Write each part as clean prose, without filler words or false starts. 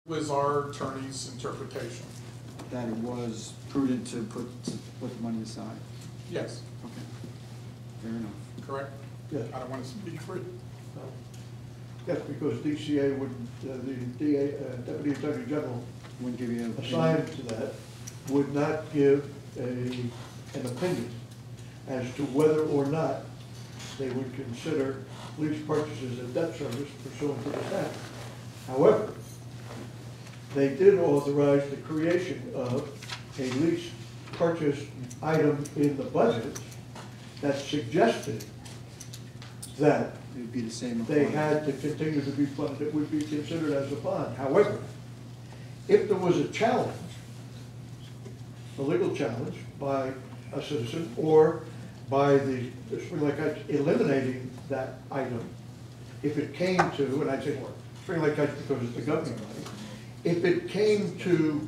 Was our attorney's interpretation. That it was prudent to put the money aside. Yes. Okay, fair enough. Correct? Yes. I don't want to speak for you. No. Yes, because DCA would, the DA, Deputy Attorney General Wouldn't give you an assigned to that would not give an opinion as to whether or not they would consider lease purchases as debt service pursuant to the statute. However, they did authorize the creation of a lease purchase item in the budget that suggested that It would be the same. they had to continue to be funded, it would be considered as a bond. However, if there was a challenge, a legal challenge by a citizen or by the Spring Lake Heights eliminating that item, if it came to, and I say, well, Spring Lake Heights because it's the government money, if it came to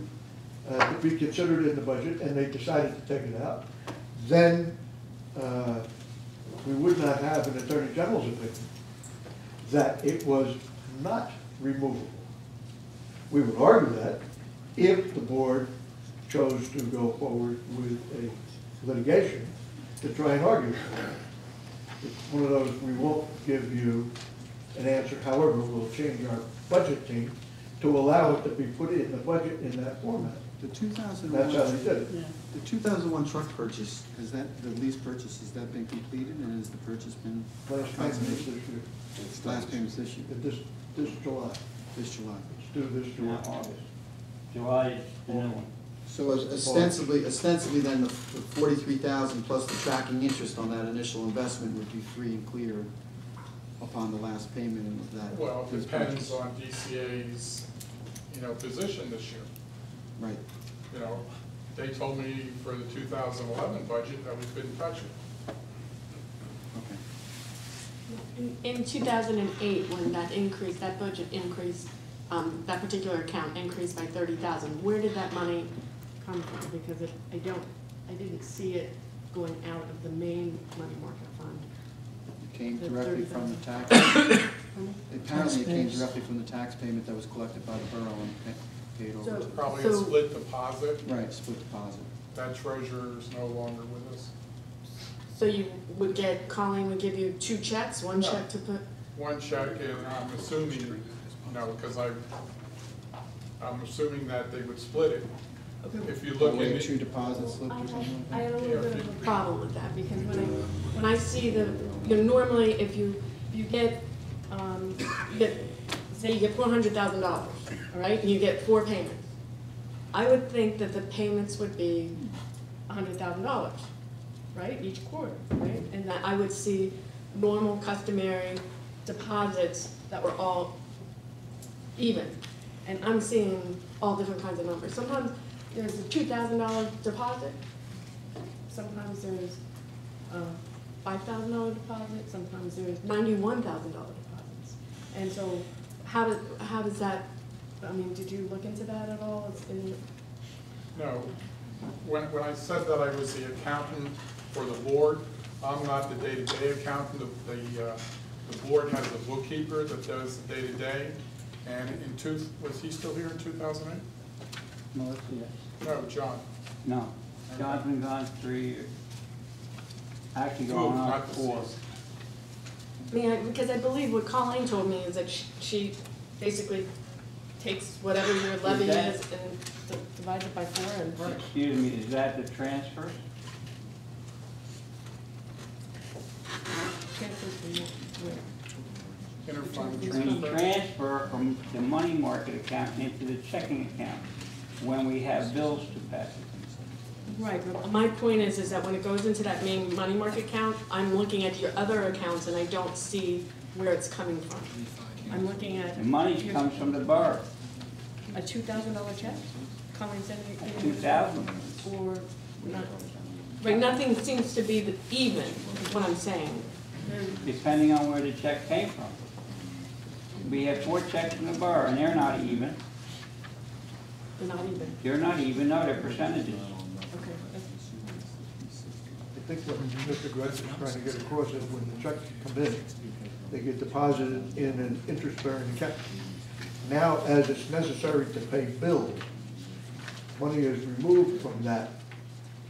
be considered in the budget and they decided to take it out, then we would not have an Attorney General's opinion that it was not removable. We would argue that if the board chose to go forward with a litigation to try and argue for it. It's one of those, we won't give you an answer, however, we'll change our budget team to allow it to be put in the budget in that format. The 2001. That's how they did it. Yeah. The 2001 truck purchase, has that, the lease purchase, has that been completed and has the purchase been? Last payment is this year. Last payment's this year, This July. this July. It's due this July. August. July is the new one. So ostensibly then the 43,000 plus the tracking interest on that initial investment would be free and clear upon the last payment of that. Well, it lease depends purchase. on DCA's, position this year. Right. They told me for the 2011 budget that we couldn't touch it. Okay. In 2008, when that budget increased, that particular account increased by 30,000, where did that money come from? Because I didn't see it going out of the main money market fund. It came The directly from the 30,000. tax. Apparently it came directly from the tax payment that was collected by the borough and paid over So- to. Probably a split deposit. Right, split deposit. That treasurer is no longer with us. So you would Colleen would give you two checks, one No. check to put, One check, and I'm assuming, because I'm assuming that they would split it. If you look Way in two it, deposit slips or something like I that? have a little bit of a problem with that, because when I see normally if you get, say you get $400,000, all right, and you get 4 payments. I would think that the payments would be $100,000, right, each quarter, right? And that I would see normal customary deposits that were all even. And I'm seeing all different kinds of numbers. Sometimes there's a $2,000 deposit. Sometimes there's a $5,000 deposit. Sometimes there's $91,000 deposits. And so how does that, did you look into that at all? no. When I said that I was the accountant for the board, I'm not the day-to-day accountant. The board has a bookkeeper that does the day-to-day. And was he still here in 2008? Melissa, yes. No, John. No, John's been gone 3 years. Actually going on Not 4. deceased. Because I believe what Colleen told me is that she basically takes whatever your levy that- is and divides it by 4 and works. Excuse me, is that the transfer? Transfers for you, where? Interfund We transfer. transfer from the money market account into the checking account when we have bills to pay. Right, but my point is that when it goes into that main money market account, I'm looking at your other accounts and I don't see where it's coming from. I'm looking at. The money comes from the borough, A $2,000 check? Colleen said you. 2,000. Or not. Right, nothing seems to be even, is what I'm saying. Depending on where the check came from. We have 4 checks from the borough and they're not even. They're not even. They're not even, no, they're percentages. Okay. I think what Mr. Gress is trying to get across is when the checks come in, they get deposited in an interest-bearing account. Now, as it's necessary to pay bills, money is removed from that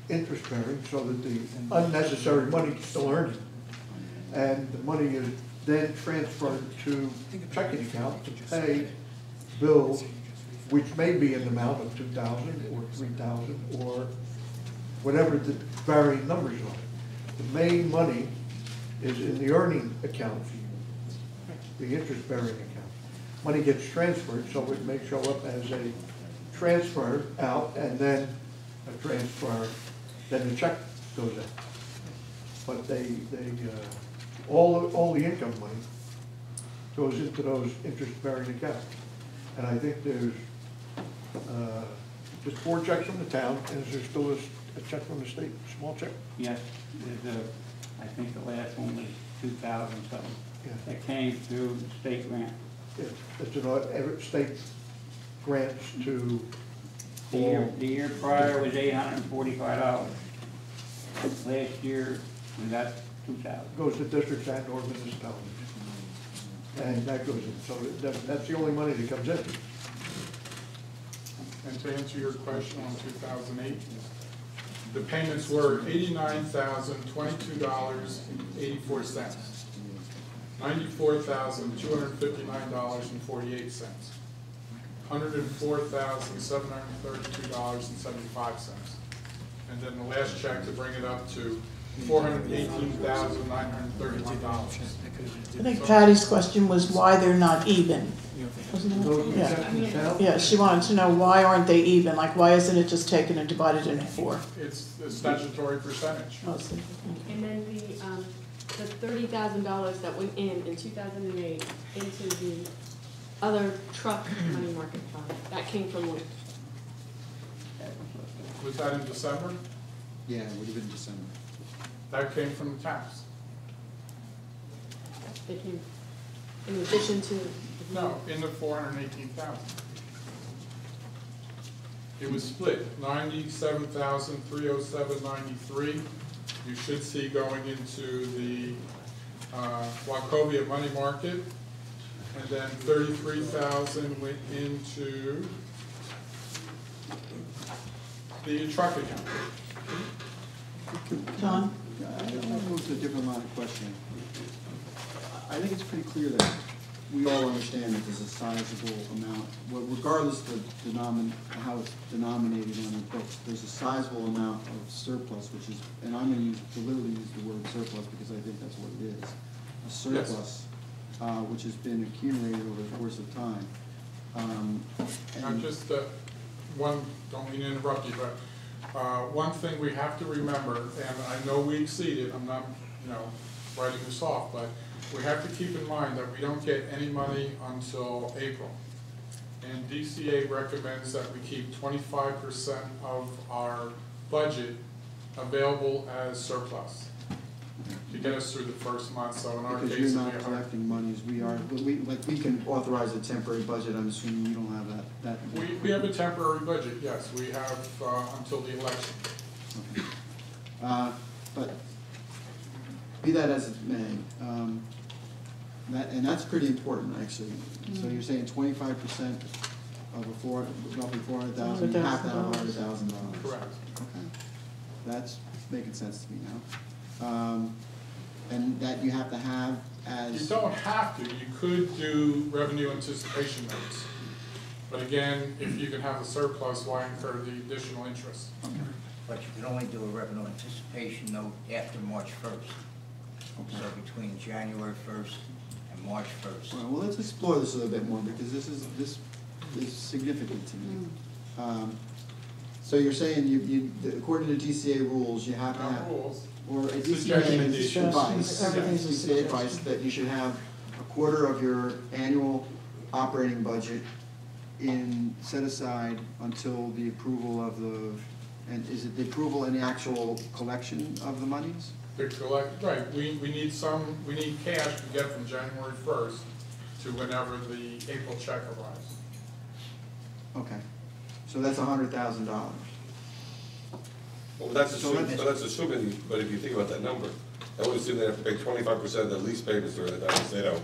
interest bearing so that the unnecessary money is still earning. And the money is then transferred to checking account to pay bills, which may be an amount of 2,000 or 3,000 or whatever the varying numbers are. The main money is in the earning account, the interest bearing account. Money gets transferred, so it may show up as a transfer out and then a transfer, then the check goes in. But all the income money goes into those interest-bearing accounts. And I think there's just 4 checks from the town, and is there still a check from the state, small check? Yes, there's I think the last one was 2,000 something. Yeah. That came through the state grant. It's an state grants to. The year prior was $845. Last year, we got 2,000. Goes to districts and or municipalities. And that goes in, so that's the only money that comes in. And to answer your question on 2008, the payments were $89,022.84, $94,259.48, $104,732.75, and then the last check to bring it up to $418,931. I think Patty's question was why they're not even. Wasn't it? Those Yeah. checks from the town? Yeah, she wanted to know why aren't they even? Like, why isn't it just taken and divided into 4? It's the statutory percentage. Oh, so- okay. And then the $30,000 that went in 2008 into the other truck money market fund, that came from what? Was that in December? Yeah, it would have been December. That came from the tax. They came in addition to? No, in the 418,000. It was split, 97,307.93. You should see going into the Wachovia money market, and then 33,000 went into the truck account. John? I want to move to a different line of questioning. I think it's pretty clear that we all understand that there's a sizable amount, regardless of how it's denominated on the books, there's a sizable amount of surplus, which is, and I'm going to deliberately use the word surplus because I think that's what it is, a surplus, which has been accumulated over the course of time. Now, just one, don't mean to interrupt you, but one thing we have to remember, and I know we exceeded, I'm not, writing this off, but we have to keep in mind that we don't get any money until April. And DCA recommends that we keep 25% of our budget available as surplus to get us through the first month, so in our case. Because you're not collecting monies, we can authorize a temporary budget, I'm assuming you don't have that. We have a temporary budget, yes, we have until the election. Okay. But be that as it may, and that's pretty important, actually. So you're saying 25% of roughly 400,000, half that $100,000. Correct. Okay, that's making sense to me now. And that you have to have as. You don't have to, you could do revenue anticipation notes. But again, if you can have a surplus, why incur the additional interest? Okay. But you can only do a revenue anticipation note after March 1st. Okay. So between January 1st and March 1st. All right, well, let's explore this a little bit more because this is significant to me. So you're saying according to DCA rules, you have to Not have. rules. Or a Suggestion. DCA advice, Everything's a DCA suggestion. advice that you should have a quarter of your annual operating budget set aside until the approval of and is it the approval and the actual collection of the monies? Right, we need cash to get from January 1st to whenever the April check arrives. Okay, so that's $100,000. Well, that's assuming, but if you think about that number, that would assume they have to pay 25% of the lease payments during the time they don't,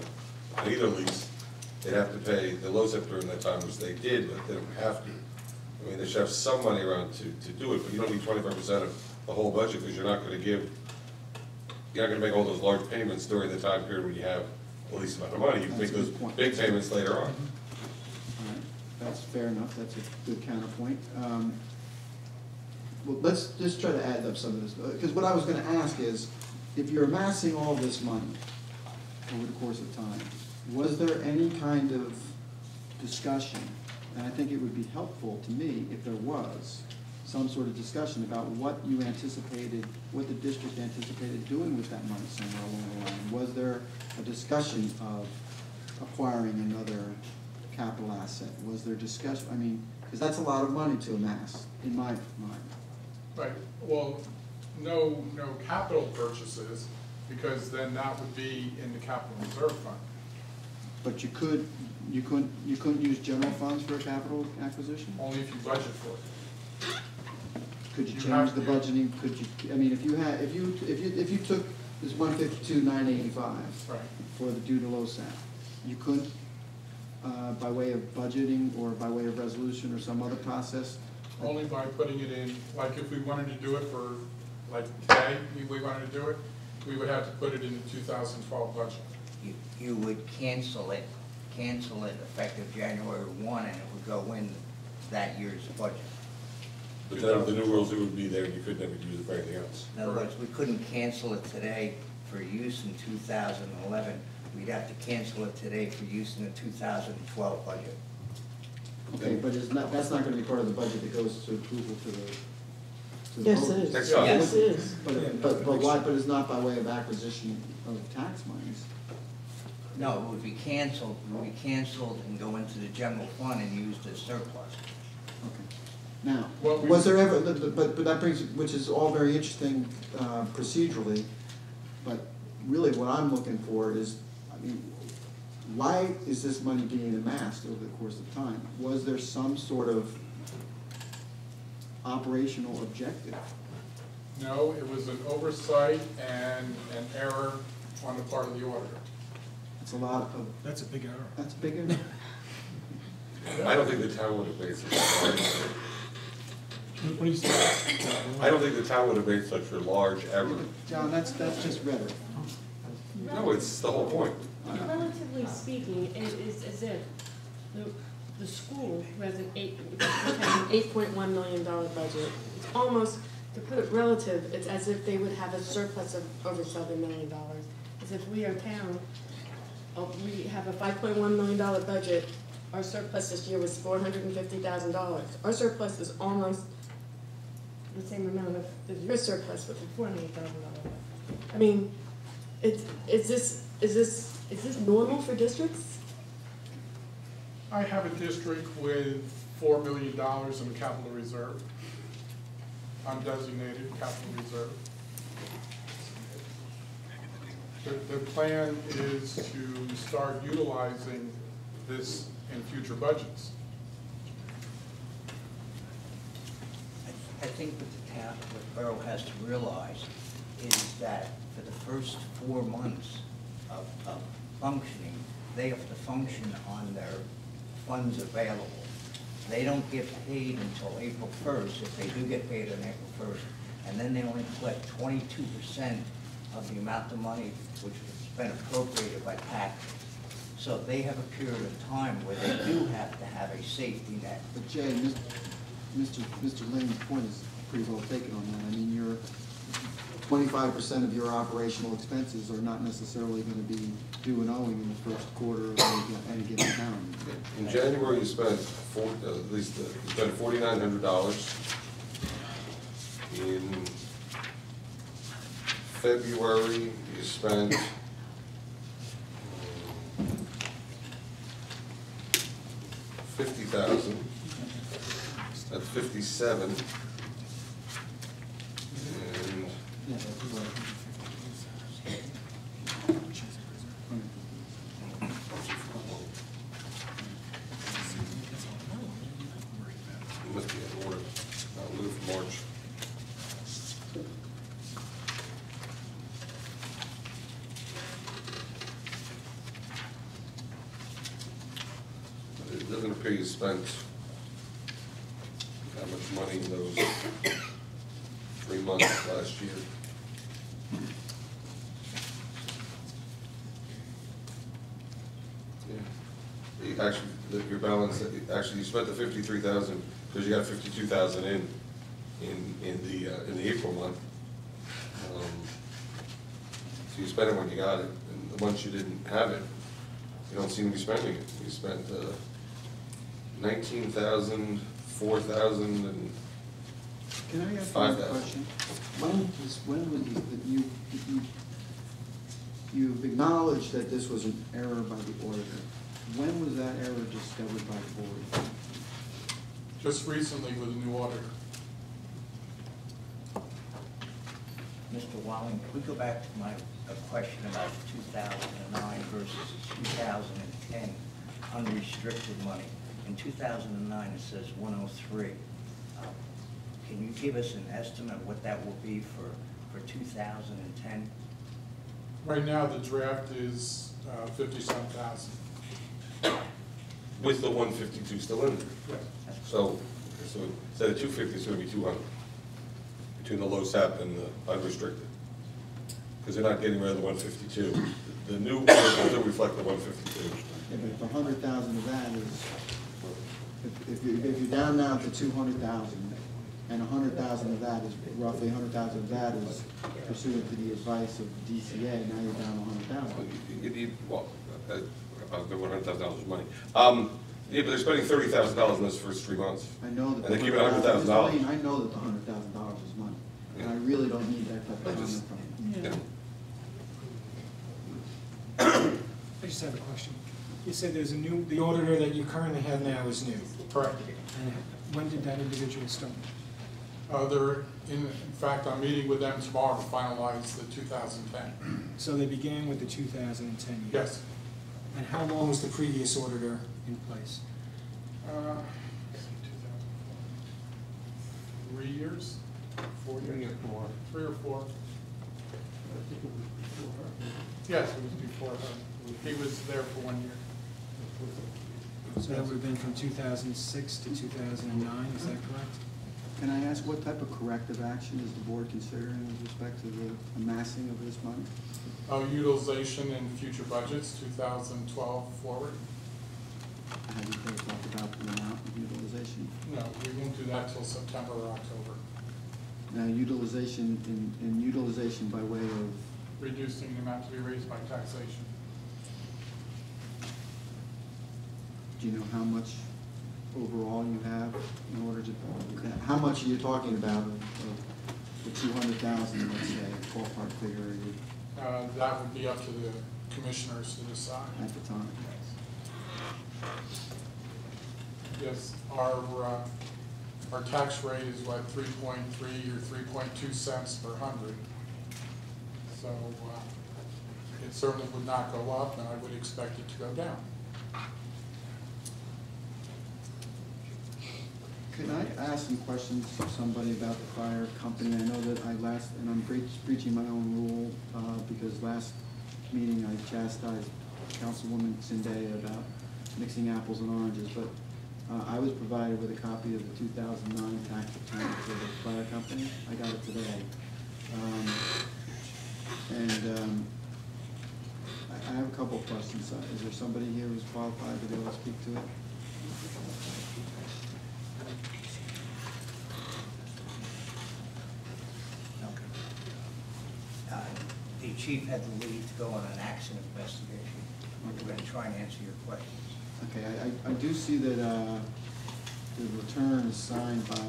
on either lease, they'd have to pay the LoCIP during that time, which they did, but they don't have to. I mean, they should have some money around to do it, but you don't need 25% of the whole budget, because you're not gonna make all those large payments during the time period when you have the least amount of money. You can make That's a those good point. big payments later on. All right, that's fair enough, that's a good counterpoint. Well, let's just try to add up some of this, because what I was gonna ask is, if you're amassing all this money over the course of time, was there any kind of discussion, and I think it would be helpful to me if there was, some sort of discussion about what you anticipated, what the district anticipated doing with that money somewhere along the line? Was there a discussion of acquiring another capital asset? Was there discussion, I mean, because that's a lot of money to amass, in my mind. Right, well, no capital purchases, because then that would be in the capital reserve fund. But you couldn't use general funds for a capital acquisition? Only if you budget for it. Could you You change have the to. budgeting, could you, I mean, if you took this 152,985 Right. for the due to LoSAP, you couldn't, by way of budgeting or by way of resolution or some other process? Only by putting it in, like if we wanted to do it for, like today, we wanted to do it, we would have to put it in the 2012 budget. You would cancel it effective January 1, and it would go in that year's budget. But then the new rules, it would be there, and you could never use it for anything else. In other words, we couldn't cancel it today for use in 2011. We'd have to cancel it today for use in the 2012 budget. Okay, but that's not gonna be part of the budget that goes to approval to the Yes, voters. it is. Next year. Yes, it is. But why, but it's not by way of acquisition of tax monies? No, it would be canceled and go into the general fund and used as surplus. Okay. Now, What we- was there ever, but that brings, which is all very interesting procedurally, but really what I'm looking for is, I mean, why is this money being amassed over the course of time? Was there some sort of operational objective? No, it was an oversight and an error on the part of the auditor. It's a lot of, That's a big error. that's bigger. I don't think the town would have made such a large, What do you say? I don't think the town would have made such a large error. John, that's just rhetoric. No, it's the whole point. Relatively speaking, it is as if the school, who has an $8.1 million budget, it's almost, to put it relative, it's as if they would have a surplus of over $7 million. As if we are a town, we have a $5.1 million budget, our surplus this year was $450,000. Our surplus is almost the same amount of your surplus with a $400,000. I mean, is this normal for districts? I have a district with $4 million in capital reserve, undesignated capital reserve. The plan is to start utilizing this in future budgets. I think what the town, what the borough has to realize is that for the first 4 months of functioning, they have to function on their funds available. They don't get paid until April 1st, if they do get paid on April 1st, and then they only collect 22% of the amount of money which has been appropriated by taxes. So they have a period of time where they do have to have a safety net. But Jay, Mr. Lane's point is pretty well taken on that. I mean, 25% of your operational expenses are not necessarily gonna be due and owing in the first quarter of any given town. In January, you spent you spent $4,900. In February, you spent $50,000. That's 57. And Yeah, that's right. it must be in order. I'll move from March. you spent how much money in those 3 months last year? Yeah. You actually, your balance, actually, you spent the 53,000, because you got 52,000 in the April month. So you spent it when you got it, and the months you didn't have it, you don't seem to be spending it. You spent 19,000, 4,000, and Can I ask you a 5,000. question? You've acknowledged that this was an error by the auditor. When was that error discovered by the board? Just recently with a new auditor. Mr. Walling, can we go back to my question about 2009 versus 2010 unrestricted money? In 2009, it says 103. Can you give us an estimate of what that will be for 2010? Right now, the draft is 50-some thousand. With the 152 still in there. Yes. So instead of 250, it's gonna be 200, between the low SAP and the unrestricted. Because they're not getting rid of the 152. The new order will still reflect the 152. Yeah, but if 100,000 of that is, if you're down now to 200,000, and 100,000 of that is, roughly 100,000 of that is pursuant to the advice of DCA, now you're down to 100,000. Well, about the $100,000 of money. Yeah, but they're spending $30,000 in those first 3 months. I know that. And they keep it $100,000. I know that the $100,000 is money, and I really don't need that type of comment from you. Yeah. I just have a question. You said there's a new, the auditor that you currently have now is new. Correct. And when did that individual start? In fact, I'm meeting with them tomorrow to finalize the 2010. So they began with the 2010 year? Yes. And how long was the previous auditor in place? 3 years? 4 years? 3 or 4. Yes, it was before her. He was there for 1 year. So that would have been from 2006 to 2009, is that correct? Can I ask what type of corrective action is the board considering with respect to the amassing of this money? Utilization in future budgets, 2012 forward. Have you guys talked about the amount of utilization? No, we won't do that till September or October. Now, utilization, in utilization by way of, Reducing the amount to be raised by taxation. do you know how much overall you have in order to, how much are you talking about of the 200,000, let's say, ballpark figure That would be up to the commissioners to decide. at the time? Yes, our tax rate is what, 3.3 or 3.2 cents per hundred. So it certainly would not go up, and I would expect it to go down. Can I ask some questions of somebody about the fire company? I know that and I'm breaching my own rule, because last meeting I chastised Councilwoman Sindea about mixing apples and oranges, but I was provided with a copy of the 2009 tax return for the fire company. I got it today. I have a couple of questions. Is there somebody here who's qualified to be able to speak to it? The chief had the lead to go on an accident investigation. We're going to try and answer your questions. Okay, I do see that the return is signed by,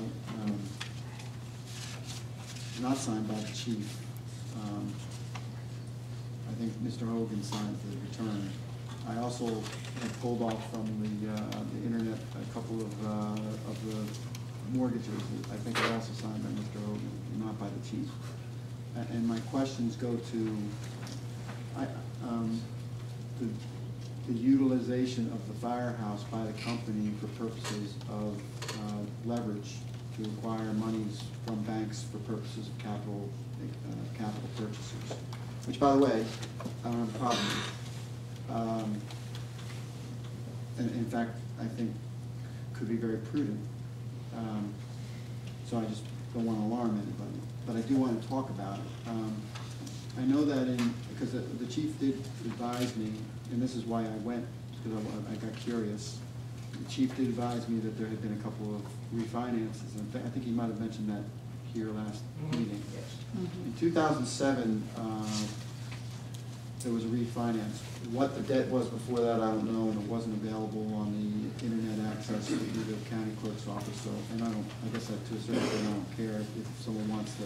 not signed by the chief. I think Mr. Hogan signed the return. I also had pulled off from the internet a couple of the mortgages. I think they're also signed by Mr. Hogan, not by the chief. And my questions go to the utilization of the firehouse by the company for purposes of leverage to acquire monies from banks for purposes of capital purchases. Which, by the way, I don't have a problem with. And in fact, I think could be very prudent. So I just don't want to alarm anybody, but I do want to talk about it. I know that because the chief did advise me, and this is why I went, because I got curious. The chief did advise me that there had been a couple of refinances, and I think he might have mentioned that here last meeting. Yes. In 2007, there was a refinance. What the debt was before that, I don't know, and it wasn't available on the internet access through the county clerk's office, so, and I guess that to a certain extent, I don't care. If someone wants to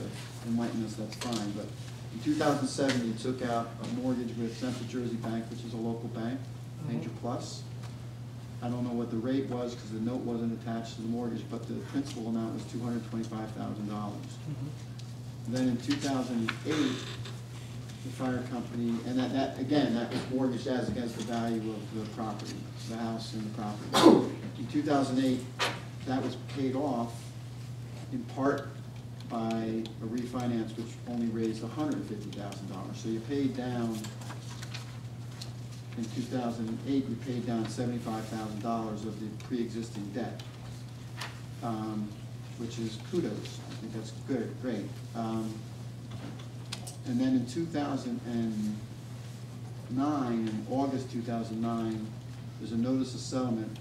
enlighten us, that's fine, but in 2007, you took out a mortgage with Central Jersey Bank, which is a local bank, Major Plus. I don't know what the rate was because the note wasn't attached to the mortgage, but the principal amount was $225,000. Then in 2008, the fire company, and that again, that was mortgaged as against the value of the property, the house and the property. In 2008, that was paid off in part by a refinance which only raised $150,000. So you paid down, in 2008, you paid down $75,000 of the pre-existing debt, which is kudos. I think that's good, great. And then in 2009, in August 2009, there's a notice of settlement.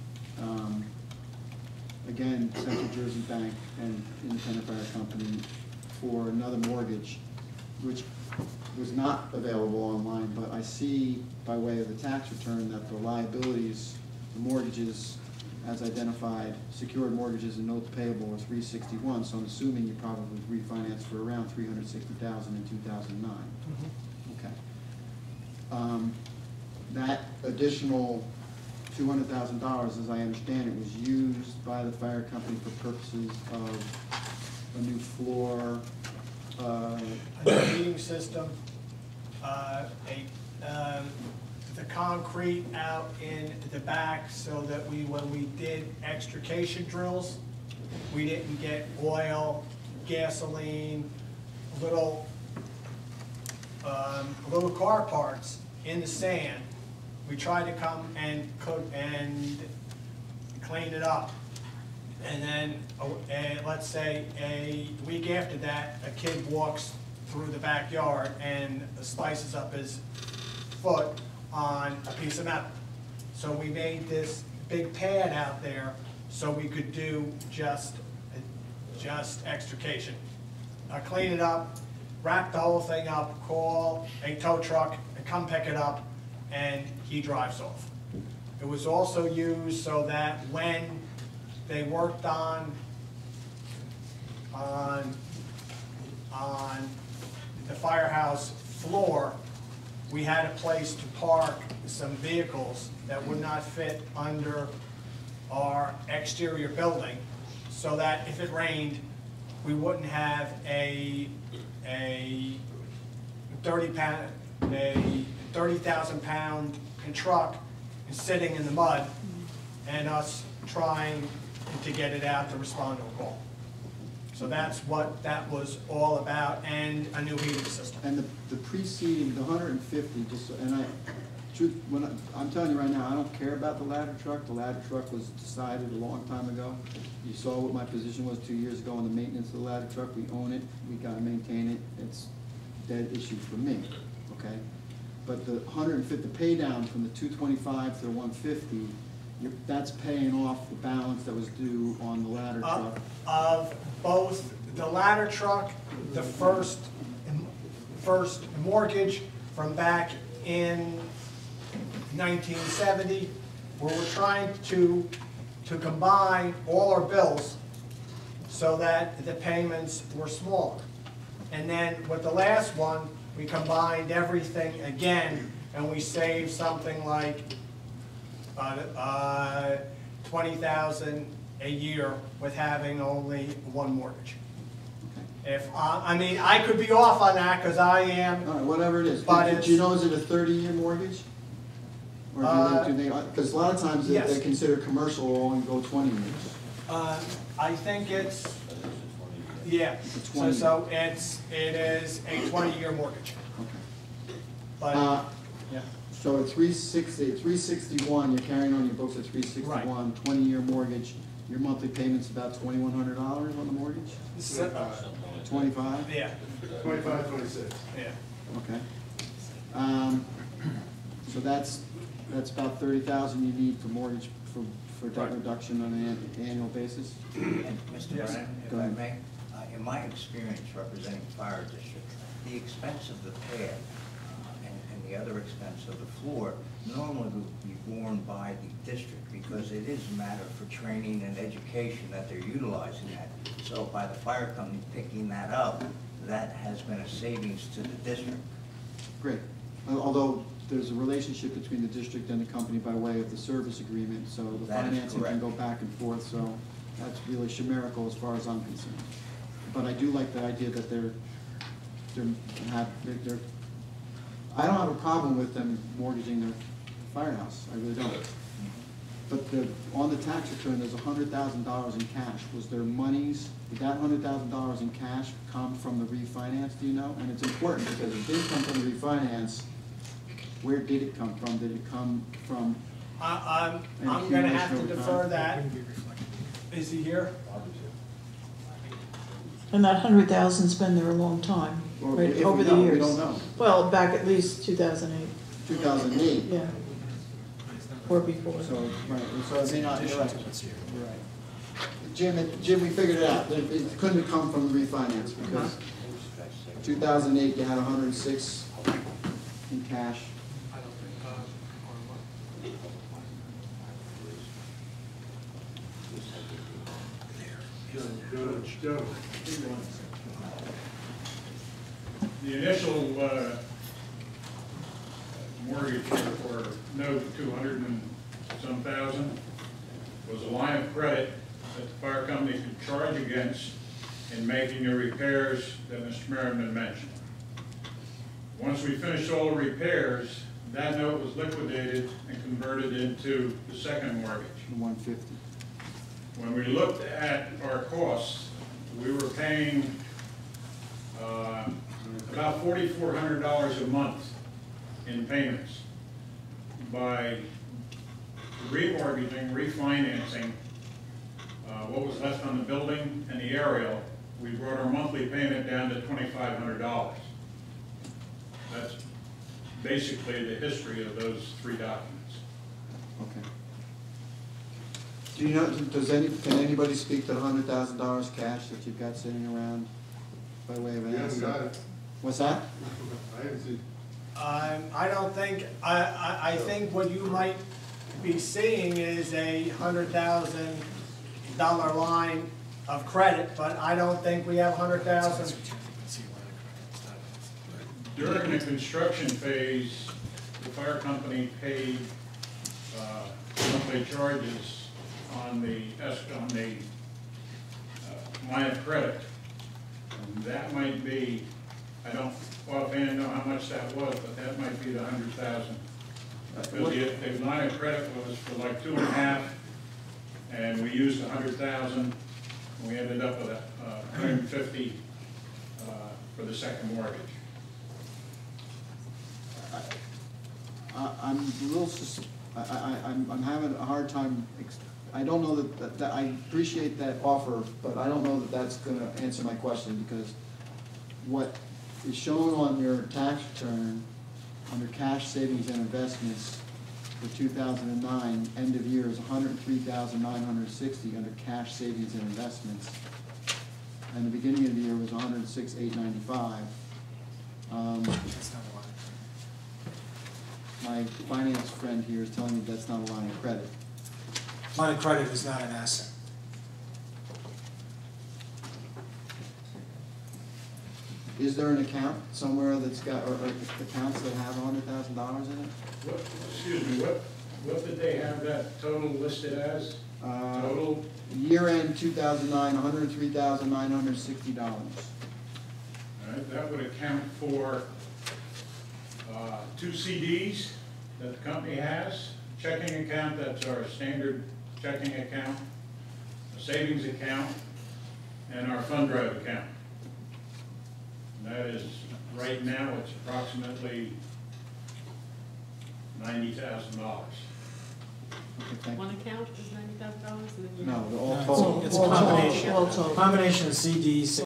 Again, Central Jersey Bank and Independent Fire Company for another mortgage, which was not available online, but I see by way of the tax return that the liabilities, the mortgages, as identified, secured mortgages and notes payable were $361. So I'm assuming you probably refinanced for around $360,000 in 2009. Okay. That additional $200,000, as I understand it, was used by the fire company for purposes of a new floor, a new heating system, the concrete out in the back so that when we did extrication drills, we didn't get oil, gasoline, little car parts in the sand. We tried to come and clean it up. And then, let's say a week after that, a kid walks through the backyard and slices up his foot on a piece of metal. So we made this big pad out there so we could do just extrication. Clean it up, wrap the whole thing up, call a tow truck and come pick it up, and he drives off. It was also used so that when they worked on the firehouse floor, we had a place to park some vehicles that would not fit under our exterior building, so that if it rained, we wouldn't have a 30,000-pound truck sitting in the mud and us trying to get it out to respond to a call. So that's what that was all about, and a new heating system. And the preceding, the 150, I'm telling you right now, I don't care about the ladder truck. The ladder truck was decided a long time ago. You saw what my position was 2 years ago on the maintenance of the ladder truck. We own it, we gotta maintain it. It's a dead issue for me, okay? But the 150, the pay down from the 225 to the 150, that's paying off the balance that was due on the ladder truck. Of both the ladder truck, the first mortgage from back in 1970, where we're trying to combine all our bills so that the payments were smaller. And then with the last one, we combined everything again, and we saved something like $20,000 a year with having only one mortgage. If I mean, I could be off on that because I am. All right, whatever it is. But do you know, is it a 30-year mortgage? Or do they, because a lot of times yes. they consider commercial will only go 20 years. I think it's, yeah. So it is a 20-year mortgage. Okay. But yeah. So at 361, you're carrying on your books at 361, Right. 20-year mortgage. Your monthly payment's about $2,100 on the mortgage? 25? Yeah, 25, 26. yeah. Okay. So that's about 30,000 you need for mortgage, for debt reduction on an annual basis? And Mr. Yes. Brennan, if Go I ahead. may, in my experience representing fire district, the expense of the pad and the other expense of the floor normally would be borne by the district because it is a matter for training and education that they're utilizing that. So by the fire company picking that up, that has been a savings to the district. Great. Although there's a relationship between the district and the company by way of the service agreement, so the That is financing can correct. go back and forth, so that's really chimerical as far as I'm concerned. But I do like the idea that they're I don't have a problem with them mortgaging their firehouse, I really don't. But on the tax return, there's $100,000 in cash. Was there monies, did that $100,000 in cash come from the refinance, do you know? And it's important because if it did come from the refinance, where did it come from? Did it come from? I'm And gonna have to accumulation over defer time? that. Is he here? And that 100,000's been there a long time, Or right, if we over the don't, years. we don't know. Well, back at least 2008, 2008. yeah, or before. So, right, so it may not, you're right. You're right. Jim, we figured it out. It couldn't have come from the refinance because 2008, you had 106 in cash. Joe. The initial mortgage or note, 200 and some thousand, was a line of credit that the fire company could charge against in making the repairs that Mr. Merriman mentioned. Once we finished all the repairs, that note was liquidated and converted into the second mortgage. The 150. When we looked at our costs, we were paying about $4,400 a month in payments. By remortgaging, refinancing, what was left on the building and the aerial, we brought our monthly payment down to $2,500. That's basically the history of those three documents. Okay. Do you know, can anybody speak to the $100,000 cash that you've got sitting around by way of an We haven't asset? got it. What's that? I haven't seen. I don't think, I think what you might be seeing is a $100,000 line of credit, but I don't think we have 100,000. During the construction phase, the fire company paid monthly charges on the line of credit. And that might be, I don't offhand know how much that was, but that might be the 100,000. The line of credit was for like 2.5, and we used 100,000, and we ended up with 150 for the second mortgage. I'm a little, I'm having a hard time, I don't know that I appreciate that offer, but I don't know that that's gonna answer my question, because what is shown on your tax return, under cash savings and investments for 2009, end of year is 103,960 under cash savings and investments. And the beginning of the year was 106,895. That's not a lot. My finance friend here is telling me that's not a line of credit. Line of credit is not an asset. Is there an account somewhere that's got, or accounts that have $100,000 in it? What, excuse me, what did they have that total listed as? Total? Year-end 2009, $103,960. All right, that would account for 2 CDs that the company has, checking account, that's our standard checking account, a savings account, and our fund drive account. And that is, right now, it's approximately $90,000. Okay, thank One you. account is $90,000, and then you No, have. all No, It's a combination, All told. combination of CDs,